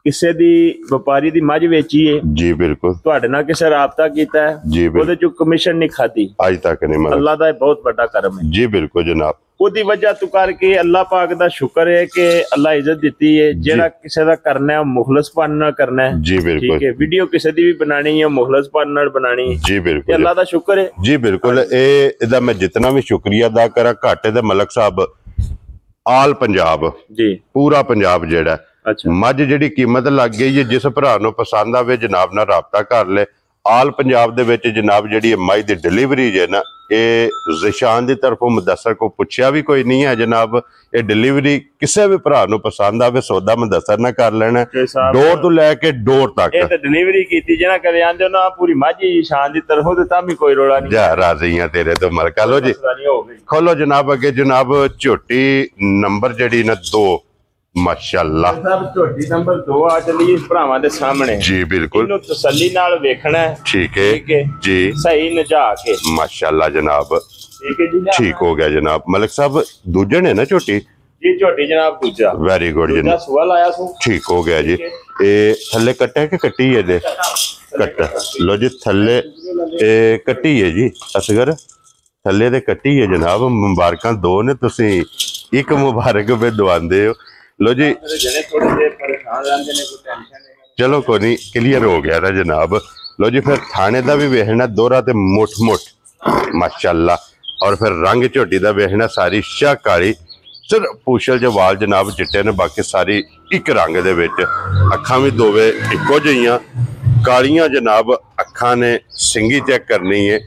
ਕਿਸੇ ਦੀ ਵਪਾਰੀ ਦੀ ਮੱਝ ਵੇਚੀ ਹੈ ਜੀ। ਬਿਲਕੁਲ ਤੁਹਾਡੇ ਨਾਲ ਕਿਸੇ ਰਾਬਤਾ ਕੀਤਾ ਹੈ ਜੀ। ਉਹਦੇ ਚੋਂ ਕਮਿਸ਼ਨ ਨਹੀਂ ਖਾਦੀ ਅੱਜ ਤੱਕ ਨਹੀਂ। ਅੱਲਾਹ ਦਾ ਬਹੁਤ ਵੱਡਾ ਕਰਮ ਹੈ ਜੀ। ਬਿਲਕੁਲ ਜਨਾਬ। ਉਹਦੀ ਵਜ੍ਹਾ ਤੋਂ ਕਰਕੇ ਅੱਲਾਹ ਪਾਕ ਦਾ ਸ਼ੁਕਰ ਹੈ ਕਿ ਅੱਲਾਹ ਇੱਜ਼ਤ ਦਿੱਤੀ ਹੈ। ਜਿਹੜਾ ਕਿਸੇ ਦਾ ਕਰਨਾ ਹੈ ਉਹ ਮੁਖਲਸਪਨ ਨਾਲ ਕਰਨਾ ਹੈ ਜੀ। ਬਿਲਕੁਲ ਠੀਕ ਹੈ। ਵੀਡੀਓ ਕਿਸੇ ਦੀ ਵੀ ਬਣਾਣੀ ਹੈ ਮੁਖਲਸਪਨ ਨਾਲ ਬਣਾਣੀ ਹੈ ਜੀ। ਬਿਲਕੁਲ ਅੱਲਾਹ ਦਾ ਸ਼ੁਕਰ ਹੈ ਜੀ। ਬਿਲਕੁਲ ਇਹਦਾ ਮੈਂ ਜਿਤਨਾ ਵੀ ਸ਼ੁਕਰੀਆ ਅਦਾ ਕਰਾਂ ਘੱਟ ਹੈ। ਤੇ ਮਲਕ ਸਾਹਿਬ ਆਲ ਪੰਜਾਬ ਜੀ ਪੂਰਾ ਪੰਜਾਬ ਜਿਹੜਾ ਮੱਝ ਜਿਹੜੀ ਕੀਮਤ ਲੱਗ ਗਈ ਹੈ ਜਿਸ ਭਰਾ ਨੂੰ ਪਸੰਦ ਆਵੇ ਜਨਾਬ ਨਾਲ ਰਾਬਤਾ ਕਰ ਲੈ। ਆਲ ਪੰਜਾਬ ਦੇ ਵਿੱਚ ਜਨਾਬ ਜਿਹੜੀ ਮੱਝ ਦੀ ਡਿਲੀਵਰੀ ਜੇ ਨਾ ਇਹ ਜ਼ਿਸ਼ਾਨ ਦੀ ਤਰਫੋਂ ਮੁਦੱਸਰ ਕੋ ਪੁੱਛਿਆ ਵੀ ਕੋਈ ਨਹੀਂ ਹੈ ਜਨਾਬ। ਇਹ ਡਿਲੀਵਰੀ ਕਿਸੇ ਵੀ ਭਰਾ ਨੂੰ ਪਸੰਦ ਆਵੇ ਸੌਦਾ ਮੁਦੱਸਰ ਨਾ ਕਰ ਲੈਣਾ, ਡੋਰ ਤੋਂ ਲੈ ਕੇ ਡੋਰ ਤੱਕ। ਇਹ ਤਾਂ ਡਿਲੀਵਰੀ ਕੀਤੀ ਜਿਹਨਾਂ ਕਦੇ ਆਂਦੇ ਉਹਨਾਂ ਪੂਰੀ ਮੱਝ ਜ਼ਿਸ਼ਾਨ ਦੀ ਤਰਫੋਂ ਤੇ ਤਾਂ ਵੀ ਕੋਈ ਰੋਲਾ ਨਹੀਂ। ਜਾ ਰਾਜ਼ੀ ਆ ਤੇਰੇ ਤੋਂ ਮਲਕਾ। ਲੋ ਜੀ ਖੋਲੋ ਜਨਾਬ ਅੱਗੇ ਜਨਾਬ ਝੋਟੀ ਨੰਬਰ ਜਿਹੜੀ ਨਾ 2 ਮਾਸ਼ਾਅੱਲਾ ਸਭ ਝੋਟੀ ਨੰਬਰ 2 ਆ ਚਲੀ ਇਸ ਭਰਾਵਾਂ ਦੇ ਸਾਹਮਣੇ। ਜੀ ਬਿਲਕੁਲ ਇਹਨੂੰ ਤਸੱਲੀ ਨਾਲ ਵੇਖਣਾ ਹੈ। ਠੀਕ ਹੈ ਜੀ, ਸਹੀ ਨਜਾ ਕੇ ਮਾਸ਼ਾਅੱਲਾ ਜਨਾਬ। ਠੀਕ ਹੈ ਜੀ, ਠੀਕ ਹੋ ਗਿਆ ਜਨਾਬ। ਮਲਕ ਸਾਹਿਬ ਦੂਜੇ ਨੇ ਨਾ ਝੋਟੀ? ਜੀ ਝੋਟੀ ਜਨਾਬ ਦੂਜਾ। ਵੈਰੀ ਗੁੱਡ ਜੀ, ਸਵਾਲ ਆਇਆ ਸੋ ਠੀਕ ਹੋ ਗਿਆ ਜੀ। ਇਹ ਥੱਲੇ ਕੱਟਿਆ ਕਿ ਕੱਟੀ ਹੈ ਜੀ? ਕੱਟਾ। ਲੋ ਜੀ ਥੱਲੇ ਇਹ ਕੱਟੀ ਹੈ ਜੀ ਅਸਗਰ, ਥੱਲੇ ਤੇ ਕੱਟੀ ਹੈ ਜਨਾਬ। ਮੁਬਾਰਕਾਂ ਦੋ ਨੇ, ਤੁਸੀਂ ਇੱਕ ਮੁਬਾਰਕ ਵੀ ਦਵਾਉਂਦੇ ਹੋ। लो जी चलो कोई नहीं, क्लियर हो गया था जनाब। लो जी फिर थाने का भी वेखना दोहरा ते मुठ मुठ माशाअल्लाह। और फिर रंग झोटी का वेखना सारी शाह काली, सिर्फ पूछल जो वाल जनाब चिट्टे ने, बाकी सारी एक रंग दे विच। अखां भी दोवे इक्को जिहियां कालियां जनाब अखां ने। सिंगी चेक करनी है,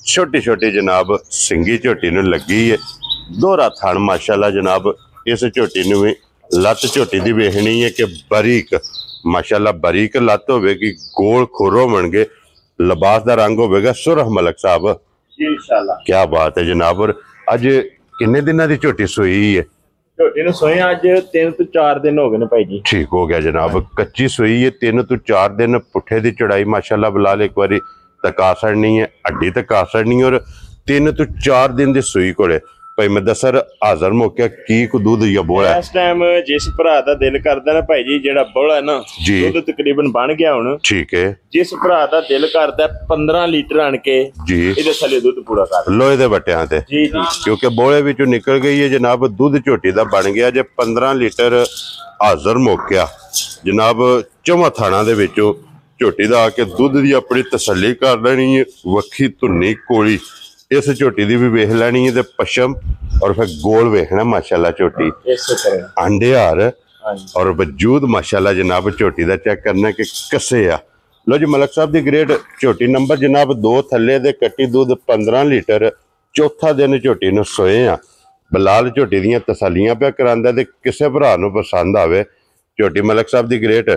छोटी छोटी जनाब सिंगी झोटी नूं लगी है। दोहरा थान माशाअल्लाह जनाब। इस झोटी नूं भी लत्त झोटी की वेखनी है कि बारीक माशाअल्लाह बारीक लत्त होगी, गोल खुर होणगे, लिबास का रंग होगा सुरख। मलक साहब इंशाअल्लाह क्या बात है जनाब। और अज किन्ने दिनों की झोटी सूई है? झोटी नूं सूई अज 3 तो 4 दिन हो गए ने भाई जी। ठीक हो गया जनाब। कच्ची सूई है, 3 तो 4 दिन। पुठे की चढ़ाई माशाअल्लाह बिलाल एक बारी तका सड़नी है, हड्डी तका सड़नी। और 3 तो 4 दिन की सूई कोले भाई मुदस्सर हाज़र मौके की को दूध या बोला है? इस टाइम जिस भरा दा दिल करदा ना भाई जी, जेड़ा बोला है ना जी, दूध तकरीबन बन गया हुण। ठीक है। जिस भरा दा दिल करदा 15 लीटर आन के जी इहदे थल्ले दूध पूरा कर लोहे दे बट्टियां ते जी जी, क्योंकि बोले विचों निकल गई है जनाब। दूध झोटी दा बन गया जे 15 लीटर हाज़र मौका जनाब। चौवां थाणा दे विचों झोटी दा आके दूध दी अपनी तसल्ली कर लेनी है। वक्खी धुन्नी कोली इस झोटी की भी वेख लैनी है, पशम और फिर गोल वेखना माशाअल्लाह झोटी आंडे हार और वजूद माशाअल्लाह जनाब। झोटी का चेक करना कि कसे आ। लो जी मलक साहब की ग्रेड झोटी नंबर जनाब 2 थले दे कट्टी दूध 15 लीटर। चौथा दिन झोटी नूं सोए आ। बिलाल झोटी दियां तसल्लियां पे करांदा ते किसे भरा नूं पसंद आवे झोटी मलक साहब की ग्रेड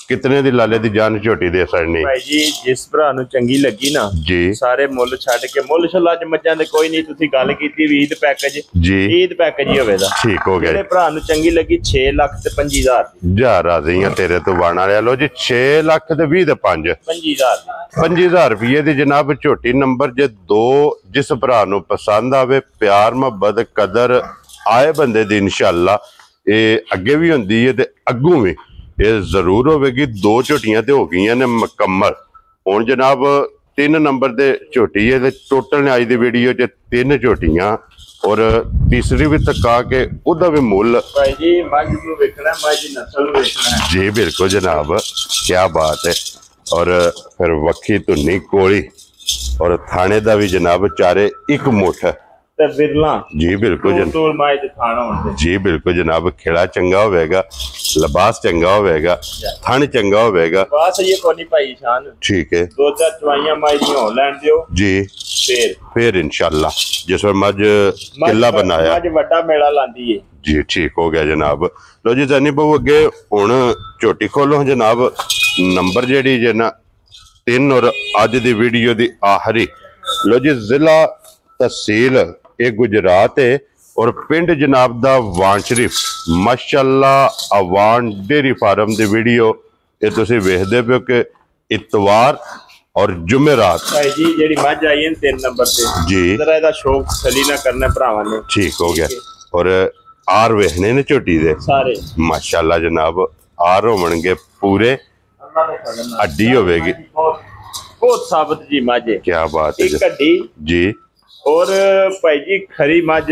कितने दी लाले दी जान झोटी दे सकनी भाई जी? जिस भरा नूं चंगी लगी ना जी सारे मुੱਲ ਛੱਡ ਕੇ ਮੁੱਲ ਛੱਲਾ च मੱਝਾਂ ਦੇ ਕੋਈ ਨਹੀਂ। ਤੁਸੀਂ ਗੱਲ ਕੀਤੀ ਵੀ ईद पैकेज जी, ईद पैकेज ही होवेगा। ठीक हो गया। ਜਿਹੜੇ ਭਰਾ ਨੂੰ ਚੰਗੀ ਲੱਗੀ 6 ਲੱਖ ਤੇ 25000 ਜਾ ਰਾਜ਼ੀ ਆ ਤੇਰੇ ਤੋਂ ਬਾਣ ਵਾਲਿਆ। ਲੋ ਜੀ 6 ਲੱਖ ਤੇ 20 ਤੇ 5 25000 ਰੁਪਏ ਦੀ ਜਨਾਬ ਝੋਟੀ नंबर जे 2। जिस भरा नूं पसंद आवे प्यार मुहब्बत कदर आए बंदे दी इंशाअल्लाह ये अगे भी हुंदी है ते अग्गों भी ये जरूर होगी। 2 झोटियां तो हो गई ने मुकम्मल। हुण जनाब 3 नंबर दे झोटी है टोटल ने अज दी वीडियो च 3 झोटियां और तीसरी भी तका के उहदा भी मुल भाई जी मझ नूं वेखना, मझ दी नस्ल नूं वेखना जी। बिल्कुल जनाब क्या बात है। और फिर वक्खी धुन्नी कोली और थाने दा भी जनाब चारे एक मुठ जी। बिल्कुल जी बिल्कुल जनाब। खिला चंगा होगा, लिबास चंगा होगा, थन चंगा होगा। ठीक है 2-4 चवाइयां हो लैन दियो जी। फिर इंशाअल्लाह जिस पर मज किला बनाया बड़ा मेला लांदी है जी। ठीक हो गया जनाब। लो जी जानी बहु अगे हुण झोटी खोलो जनाब। नंबर जेडी जे ना 3 और अज दी वीडियो दी आखिरी। लो जी जिला तहसील ये गुजरात है और पिंड जनाब दा वान शरीफ। माशाअल्लाह अवान डेयरी फार्म दी वीडियो ये तुसी वेखदे पे कि इतवार और जुमेरात भाई जी जेडी मझ आई है 3 नंबर ते जी जरा इहदा शौक सली ना करना भरावां ने। ठीक हो गया। और आर वेखने ने झोटी दे सारे माशाअल्लाह जनाब। आर होवणगे पूरे, हड्डी होवेगी बहुत साबित जी माजे। क्या बात है। एक हड्डी जी और भाई जी खरी मझ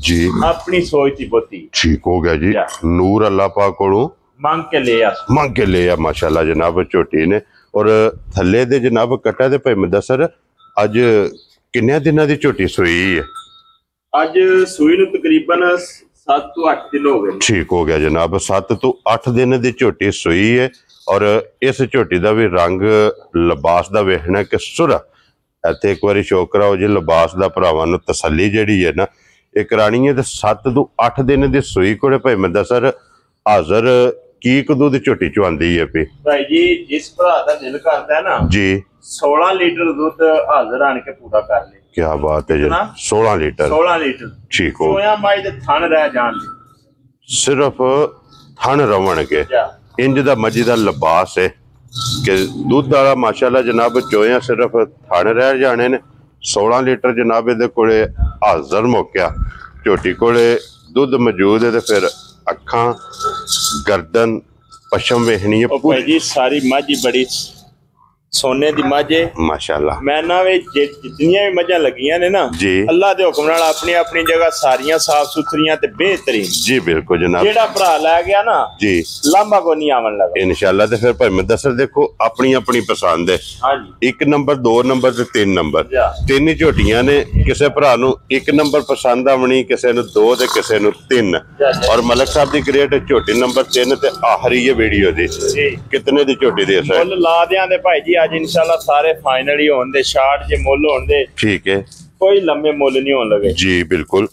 जी अपनी सोच थी बोती। ठीक हो गया जी। नूर अल्लाह पाक कोलों मांग के ले आ माशाअल्लाह जनाब झोटी ने। और थल्ले दे जनाब कट्टा दे भाई मुदस्सर अज किन्ने दिनां दी झोटी सूई है? अज सूई नूं तकरीबन 7 तो 8 दिन हो गए। ठीक हो गया जनाब। 7 तो 8 दिन दी झोटी सूई है ਔਰ ਇਸ ਝੋਟੀ ਦਾ ਵੀ ਰੰਗ ਲਿਬਾਸ ਦਾ ਵੇਖਣਾ ਕਿ ਸੁਰ ਇੱਥੇ ਇੱਕ ਵਾਰੀ ਸ਼ੋਅ ਕਰਾਓ ਜੀ ਲਿਬਾਸ ਦਾ, ਭਰਾਵਾਂ ਨੂੰ ਤਸੱਲੀ ਜਿਹੜੀ ਹੈ ਨਾ ਇਹ ਕਰਾਣੀ ਹੈ। ਤੇ 7 ਤੋਂ 8 ਦਿਨ ਦੀ ਸੂਈ ਕੋਲੇ ਭਾਈ ਮੰਦਾ ਸਰ ਹਾਜ਼ਰ ਕੀ ਕਦੋਂ ਦੀ ਝੋਟੀ ਚਵਾਉਂਦੀ ਹੈ ਪਈ ਭਾਈ ਜੀ? ਜਿਸ ਭਰਾ ਦਾ ਦਿਲ ਕਰਦਾ ਨਾ ਜੀ 16 ਲੀਟਰ ਦੁੱਧ ਹਾਜ਼ਰ ਆਣ ਕੇ ਪੂਰਾ ਕਰ ਲੇ। ਕੀ ਬਾਤ ਹੈ ਜੀ, 16 ਲੀਟਰ ਠੀਕ ਹੋ ਸੋਇਆ ਮਾਈ ਦੇ ਥਣ ਰਹਿ ਜਾਣ ਸਿਰਫ ਥਣ ਰਵਣਗੇ। ਇੰਜ ਦਾ ਮੱਝੀ ਦਾ ਲਿਬਾਸ ਹੈ ਕਿ ਦੁੱਧ ਵਾਲਾ ਮਾਸ਼ਾਅੱਲਾ ਜਨਾਬ ਚੋਇਆ ਸਿਰਫ ਥਣ ਰਹਿ ਜਾਣੇ ਨੇ। 16 ਲੀਟਰ ਜਨਾਬ ਇਹਦੇ ਕੋਲੇ ਹਾਜ਼ਰ ਮੌਕਿਆ ਝੋਟੀ ਕੋਲੇ ਦੁੱਧ ਮੌਜੂਦ ਹੈ। ਤੇ ਫਿਰ ਅੱਖਾਂ ਗਰਦਨ ਪਸ਼ਮ ਵੇਖਣੀ ਹੈ ਭਾਈ ਜੀ ਸਾਰੀ ਮੱਝ ਬੜੀ ਸੋਨੇ ਦੀ ਮੱਝ ਹੈ ਮਾਸ਼ਾਅੱਲਾ। ਮੈਂ ਨਾ ਵੀ ਜਿੰਨੀਆਂ ਵੀ ਮੱਝਾਂ ਲੱਗੀਆਂ ਨੇ ਨਾ ਜੀ ਅੱਲਾ ਦੇ ਹੁਕਮ ਨਾਲ ਆਪਣੀ ਆਪਣੀ ਜਗ੍ਹਾ ਸਾਰੀਆਂ ਸਾਫ ਸੁਥਰੀਆਂ ਤੇ ਬਿਹਤਰੀਨ ਜੀ ਬਿਲਕੁਲ ਜਨਾਬ। ਜਿਹੜਾ ਭਰਾ ਲੈ ਗਿਆ ਨਾ ਜੀ ਲਾਂਭਾ ਕੋ ਨਹੀਂ ਆਵਣ ਲੱਗਾ ਇਨਸ਼ਾਅੱਲਾ। ਤੇ ਫਿਰ ਭਾਈ ਮੈਂ ਦੱਸਰ ਦੇਖੋ ਆਪਣੀ ਆਪਣੀ ਪਸੰਦ ਹੈ। ਹਾਂਜੀ 1 ਨੰਬਰ 2 ਨੰਬਰ ਤੇ 3 ਨੰਬਰ ਤਿੰਨ ਹੀ ਝੋਟੀਆਂ ਨੇ। ਕਿਸੇ ਭਰਾ ਨੂੰ 1 ਨੰਬਰ ਪਸੰਦ ਆਵਣੀ, ਕਿਸੇ ਨੂੰ 2 ਤੇ ਕਿਸੇ ਨੂੰ 3। ਔਰ ਮਲਕ ਸਾਹਿਬ ਦੀ ਗ੍ਰੇਟ ਝੋਟੀ ਨੰਬਰ 3 ਤੇ ਆਖਰੀ ਇਹ ਵੀਡੀਓ ਦੀ ਕਿਤਨੇ ਦੀ ਝੋਟੀ ਦੇ ਸਰ ਮੁੱਲ ਲਾ ਦਿਆਂ ਦੇ ਭਾਈ ਜੀ ਅੱਜ ਇਨਸ਼ਾਅੱਲਾ ਸਾਰੇ ਫਾਈਨਲ ਹੀ ਹੋਣ ਦੇ। 60 ਜੇ ਮੁੱਲ ਹੋਣ ਦੇ ਠੀਕ ਹੈ, ਕੋਈ ਲੰਮੇ ਮੁੱਲ ਨਹੀਂ ਹੋਣ ਲੱਗੇ ਜੀ ਬਿਲਕੁਲ।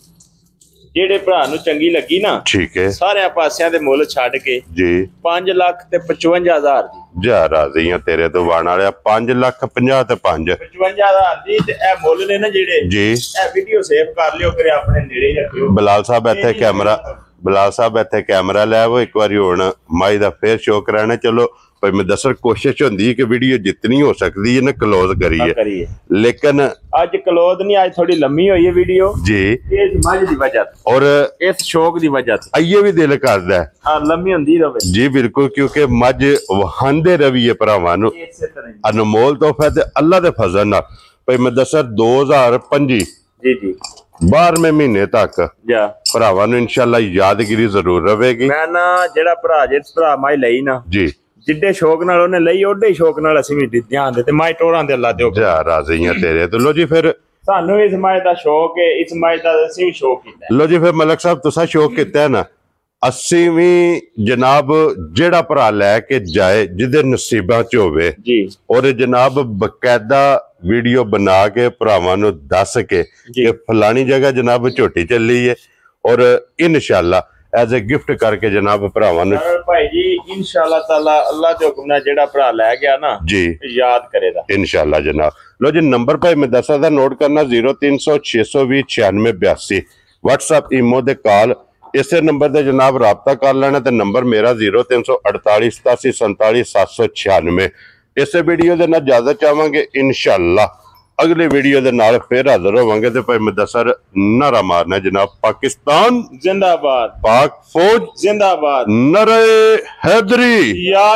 ਜਿਹੜੇ ਭਰਾ ਨੂੰ ਚੰਗੀ ਲੱਗੀ ਨਾ ਠੀਕ ਹੈ ਸਾਰਿਆਂ ਪਾਸਿਆਂ ਦੇ ਮੁੱਲ ਛੱਡ ਕੇ ਜੀ 5 ਲੱਖ ਤੇ 55,000 ਦੀ ਜਾ ਰਾਜ਼ੀਆਂ ਤੇਰੇ ਤੋਂ ਵਾਣ ਵਾਲਿਆ। 5 ਲੱਖ 50 ਤੇ 55,000 ਦੀ ਤੇ ਇਹ ਮੁੱਲ ਨੇ ਨਾ ਜਿਹੜੇ ਜੀ ਇਹ ਵੀਡੀਓ ਸੇਵ ਕਰ ਲਿਓ ਫਿਰ ਆਪਣੇ ਨੇੜੇ ਰੱਖਿਓ। ਬਲਾਲ ਸਾਹਿਬ ਇੱਥੇ ਕੈਮਰਾ ਲੈ ਆਵੋ ਇੱਕ ਵਾਰੀ ਹੁਣ ਮਾਈ ਦਾ ਫੇਰ ਸ਼ੋਅ ਕਰਾਣਾ। ਚਲੋ ਭਾਈ ਮੈਂ ਦੱਸਰ ਕੋਸ਼ਿਸ਼ ਹੁੰਦੀ ਹੈ ਕਿ ਵੀਡੀਓ ਜਿੰਨੀ ਹੋ ਸਕਦੀ ਹੈ ਨਾ ਕਲੋਜ਼ ਕਰੀਏ, ਲੇਕਿਨ ਅੱਜ ਕਲੋਜ਼ ਨਹੀਂ, ਅੱਜ ਥੋੜੀ ਲੰਮੀ ਹੋਈ ਹੈ ਵੀਡੀਓ ਜੀ ਇਸ ਮੱਝ ਦੀ ਵਜ੍ਹਾ ਔਰ ਇਸ ਸ਼ੌਕ ਦੀ ਵਜ੍ਹਾ ਤੇ ਆਈਏ ਵੀ ਦਿਲ ਕਰਦਾ ਹੈ ਲੰਮੀ ਹੁੰਦੀ ਰਵੇ ਜੀ ਬਿਲਕੁਲ, ਕਿਉਂਕਿ ਮੱਝ ਵਹਾਂਦੇ ਰਵੀਏ ਭਰਾਵਾਂ ਨੂੰ ਅਨਮੋਲ ਤੋਹਫਾ ਤੇ ਅੱਲਾ ਦੇ ਫਜ਼ਲ ਨਾਲ। ਭਾਈ ਮੈਂ ਦੱਸਰ 2025 ਜੀ 12ਵੇਂ ਮਹੀਨੇ ਤੱਕ ਭਰਾਵਾਂ ਨੂੰ ਇਨਸ਼ਾਅੱਲਾ ਯਾਦਗਿਰੀ ਜ਼ਰੂਰ ਰਵੇਗੀ। ਮੈਂ ਨਾ ਜਿਹੜਾ ਭਰਾ ਜਿਸ ਭਰਾ ਮਾਈ ਲਈ ਨਾ ਜੀ ਜਿੱਡੇ ਸ਼ੌਕ ਨਾਲ ਉਹਨੇ ਲਈ ਓਡੇ ਹੀ ਸ਼ੌਕ ਨਾਲ ਅਸੀਂ ਵੀ ਧਿਆਨ ਦੇ ਤੇ ਮਾਈ ਟੋਰਾਂ ਦੇ ਅੱਲਾ ਦਿਓ ਜਾ ਰਾਜ਼ੀਆਂ ਤੇਰੇ ਤੋਂ। ਲੋ ਜੀ ਫਿਰ ਸਾਨੂੰ ਇਸ ਮਾਈ ਦਾ ਸ਼ੌਕ ਹੈ, ਇਸ ਮਾਈ ਦਾ ਅਸੀਂ ਵੀ ਸ਼ੌਕ ਕੀਤਾ। ਲੋ ਜੀ ਫਿਰ ਮਲਕ ਸਾਹਿਬ ਤੁਸੀਂ ਸ਼ੌਕ ਕੀਤਾ ਨਾ, ਅਸੀਂ ਵੀ ਜਨਾਬ ਜਿਹੜਾ ਭਰਾ ਲੈ ਕੇ ਜਾਏ ਜਿਹਦੇ ਨਸੀਬਾਂ ਚ ਹੋਵੇ ਜੀ ਔਰ ਜਨਾਬ ਬਕਾਇਦਾ ਵੀਡੀਓ ਬਣਾ ਕੇ ਭਰਾਵਾਂ ਨੂੰ ਦੱਸ ਕੇ ਕਿ ਫਲਾਣੀ ਜਗ੍ਹਾ ਜਨਾਬ ਝੋਟੀ ਚੱਲੀ ਹੈ ਔਰ ਇਨਸ਼ਾਅੱਲਾ ਐਜ਼ ਅ ਗਿਫਟ ਕਰਕੇ ਜਨਾਬ ਭਰਾਵਾਂ ਨੂੰ ਭਾਈ ਜੀ ਇਨਸ਼ਾਅੱਲਾ ਤਾਲਾ ਅੱਲਾ ਦੇ ਹੁਕਮ ਨਾਲ ਜਿਹੜਾ ਭਰਾ ਲੈ ਗਿਆ ਨਾ ਜੀ ਯਾਦ ਕਰੇਗਾ ਇਨਸ਼ਾਅੱਲਾ ਜਨਾਬ। ਲੋ ਜੀ ਨੰਬਰ ਭਾਈ ਮੈਂ ਦੱਸਦਾ ਦਾ ਨੋਟ ਕਰਨਾ 0300 620 9682 WhatsApp ਈਮੋ ਦੇ ਕਾਲ ਇਸੇ ਨੰਬਰ ਤੇ ਜਨਾਬ ਰਾਬਤਾ ਕਰ ਲੈਣਾ। ਤੇ ਨੰਬਰ ਮੇਰਾ 0348 87 47 796। ਇਸੇ ਵੀਡੀਓ ਦੇ ਨਾਲ ਇਜਾਜ਼ਤ ਚਾਹਾਂਗੇ ਇਨਸ਼ਾਅੱਲਾ। ਅਗਲੇ ਵੀਡੀਓ ਦੇ ਨਾਲ ਫਿਰ ਹਾਜ਼ਰ ਹੋਵਾਂਗੇ। ਤੇ ਭਾਈ ਮੁਦੱਸਰ ਨਾਰਾ ਮਾਰਨਾ ਜਨਾਬ ਪਾਕਿਸਤਾਨ ਜ਼ਿੰਦਾਬਾਦ, ਪਾਕ ਫੌਜ ਜ਼ਿੰਦਾਬਾਦ, ਨਾਰੇ हैदरी या